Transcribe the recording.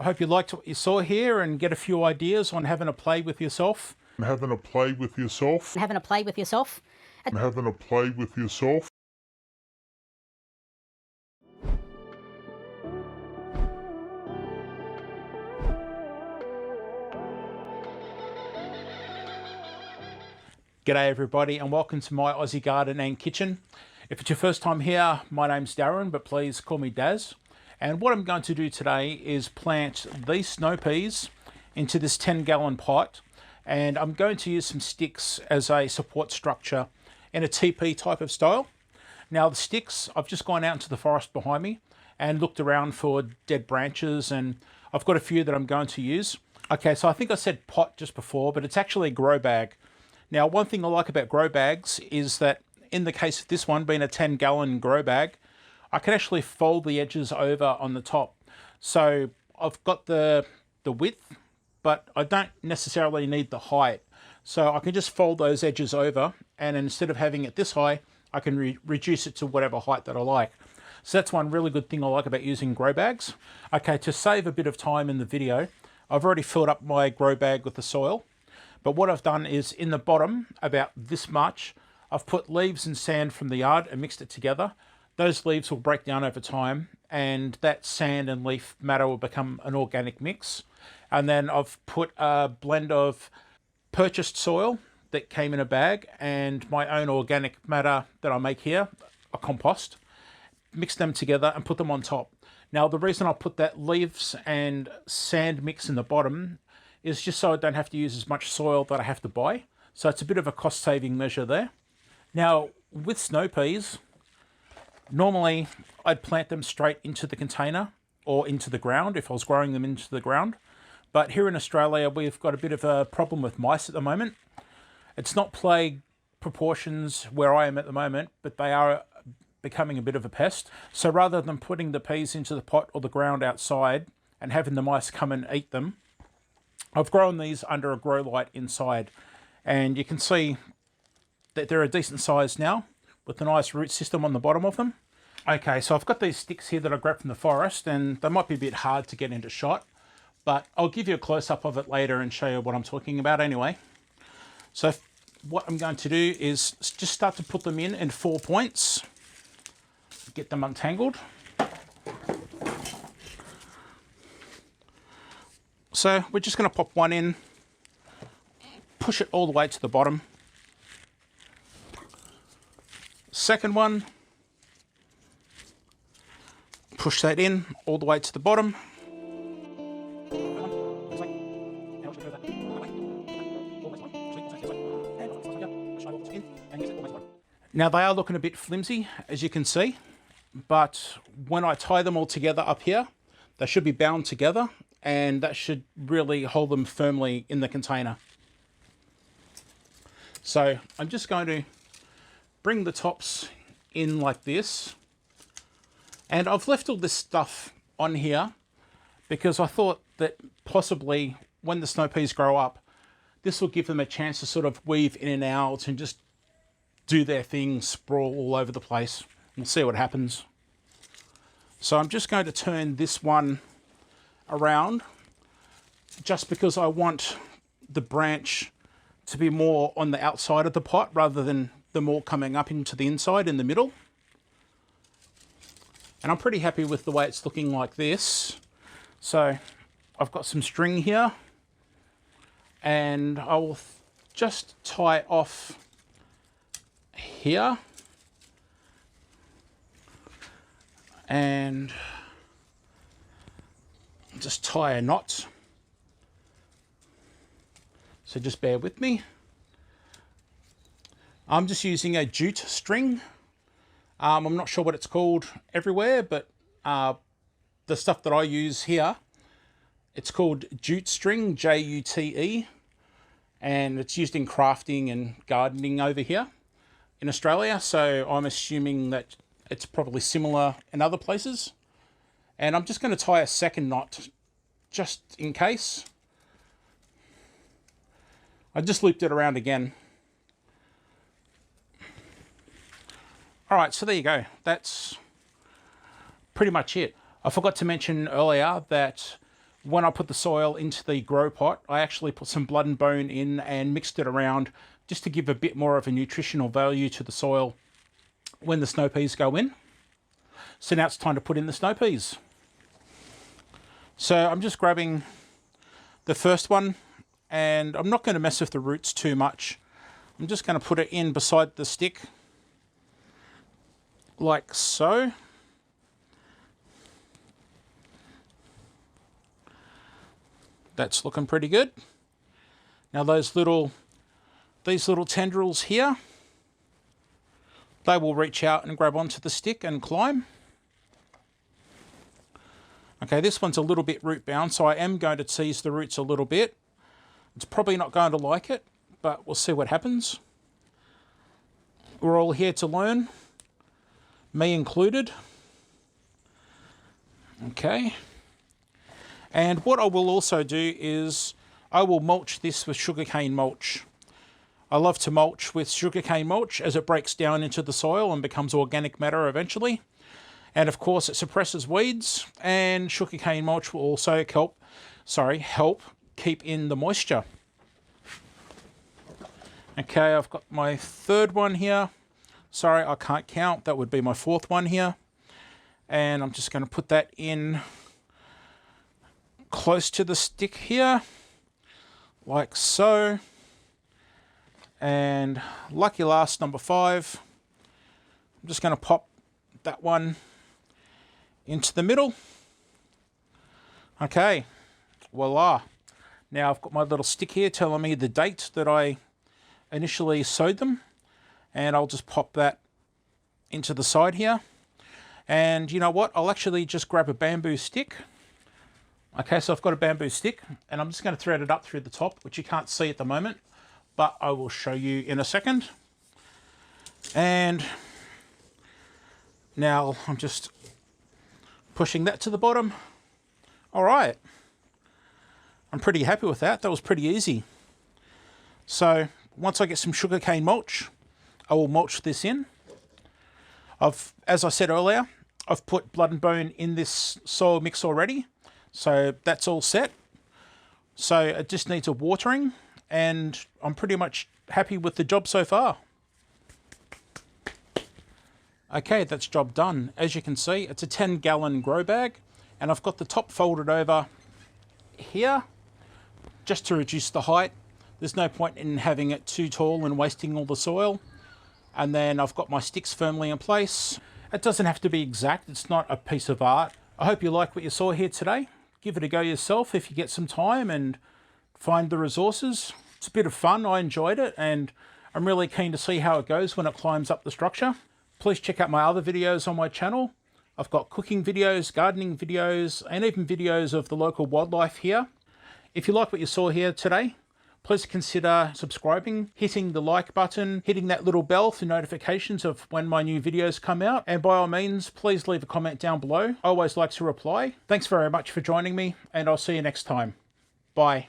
I hope you liked what you saw here and get a few ideas on having a play with yourself. Having a play with yourself. Having a play with yourself. Having a play with yourself. G'day everybody and welcome to My Aussie Garden and Kitchen. If it's your first time here, my name's Darren, but please call me Daz. And what I'm going to do today is plant these snow peas into this 10-gallon pot, and I'm going to use some sticks as a support structure in a teepee type of style. Now the sticks, I've just gone out into the forest behind me and looked around for dead branches, and I've got a few that I'm going to use. Okay, so I think I said pot just before, but it's actually a grow bag. Now, one thing I like about grow bags is that in the case of this one being a 10-gallon grow bag, I can actually fold the edges over on the top. So I've got the width, but I don't necessarily need the height. So I can just fold those edges over, and instead of having it this high, I can reduce it to whatever height that I like. So that's one really good thing I like about using grow bags. Okay, to save a bit of time in the video, I've already filled up my grow bag with the soil. But what I've done is in the bottom, about this much, I've put leaves and sand from the yard and mixed it together. Those leaves will break down over time, and that sand and leaf matter will become an organic mix. And then I've put a blend of purchased soil that came in a bag and my own organic matter that I make here, a compost, mix them together and put them on top. Now the reason I put that leaves and sand mix in the bottom is just so I don't have to use as much soil that I have to buy. So it's a bit of a cost saving measure there. Now with snow peas, normally I'd plant them straight into the container or into the ground if I was growing them into the ground. But here in Australia, we've got a bit of a problem with mice at the moment. It's not plague proportions where I am at the moment, but they are becoming a bit of a pest. So rather than putting the peas into the pot or the ground outside and having the mice come and eat them, I've grown these under a grow light inside, and you can see that they're a decent size now with a nice root system on the bottom of them. Okay, so I've got these sticks here that I grabbed from the forest, and they might be a bit hard to get into shot, but I'll give you a close-up of it later and show you what I'm talking about anyway. So what I'm going to do is just start to put them in 4 points, get them untangled. So we're just going to pop one in, push it all the way to the bottom. Second one, push that in all the way to the bottom. Now they are looking a bit flimsy, as you can see, but when I tie them all together up here, they should be bound together, and that should really hold them firmly in the container. So I'm just going to bring the tops in like this, and I've left all this stuff on here because I thought that possibly when the snow peas grow up, this will give them a chance to sort of weave in and out and just do their thing, sprawl all over the place. We'll see what happens. So I'm just going to turn this one around just because I want the branch to be more on the outside of the pot rather than them all coming up into the inside in the middle. And I'm pretty happy with the way it's looking like this. So I've got some string here, and I will just tie off here and just tie a knot. So just bear with me. I'm just using a jute string. I'm not sure what it's called everywhere, but the stuff that I use here, it's called jute string, J-U-T-E, and it's used in crafting and gardening over here in Australia. So I'm assuming that it's probably similar in other places. And I'm just going to tie a second knot just in case. I just looped it around again. All right, so there you go. That's pretty much it. I forgot to mention earlier that when I put the soil into the grow pot, I actually put some blood and bone in and mixed it around just to give a bit more of a nutritional value to the soil when the snow peas go in. So now it's time to put in the snow peas. So I'm just grabbing the first one, and I'm not going to mess with the roots too much. I'm just going to put it in beside the stick, like so. That's looking pretty good. Now these little tendrils here, they will reach out and grab onto the stick and climb. Okay, this one's a little bit root bound, so I am going to tease the roots a little bit. It's probably not going to like it, but we'll see what happens. We're all here to learn, me included. Okay. And what I will also do is I will mulch this with sugarcane mulch. I love to mulch with sugarcane mulch as it breaks down into the soil and becomes organic matter eventually. And of course it suppresses weeds, and sugarcane mulch will also help keep in the moisture. Okay, I've got my third one here. Sorry, I can't count. That would be my fourth one here. And I'm just going to put that in close to the stick here, like so. And lucky last, number 5. I'm just going to pop that one into the middle. Okay, voila. Now I've got my little stick here telling me the date that I initially sowed them, and I'll just pop that into the side here. And you know what, I'll actually just grab a bamboo stick. Okay, so I've got a bamboo stick, and I'm just going to thread it up through the top, which you can't see at the moment, but I will show you in a second. And now I'm just pushing that to the bottom. All right, I'm pretty happy with that. That was pretty easy. So once I get some sugarcane mulch, I will mulch this in. As I said earlier, I've put blood and bone in this soil mix already, so that's all set. So it just needs a watering, and I'm pretty much happy with the job so far. Okay, that's job done. As you can see, it's a 10-gallon grow bag, and I've got the top folded over here just to reduce the height. There's no point in having it too tall and wasting all the soil. And then I've got my sticks firmly in place. It doesn't have to be exact. It's not a piece of art. I hope you like what you saw here today. Give it a go yourself if you get some time and find the resources. It's a bit of fun. I enjoyed it, and I'm really keen to see how it goes when it climbs up the structure. Please check out my other videos on my channel. I've got cooking videos, gardening videos, and even videos of the local wildlife here. If you like what you saw here today, please consider subscribing, hitting the like button, hitting that little bell for notifications of when my new videos come out. And by all means, please leave a comment down below. I always like to reply. Thanks very much for joining me, and I'll see you next time. Bye.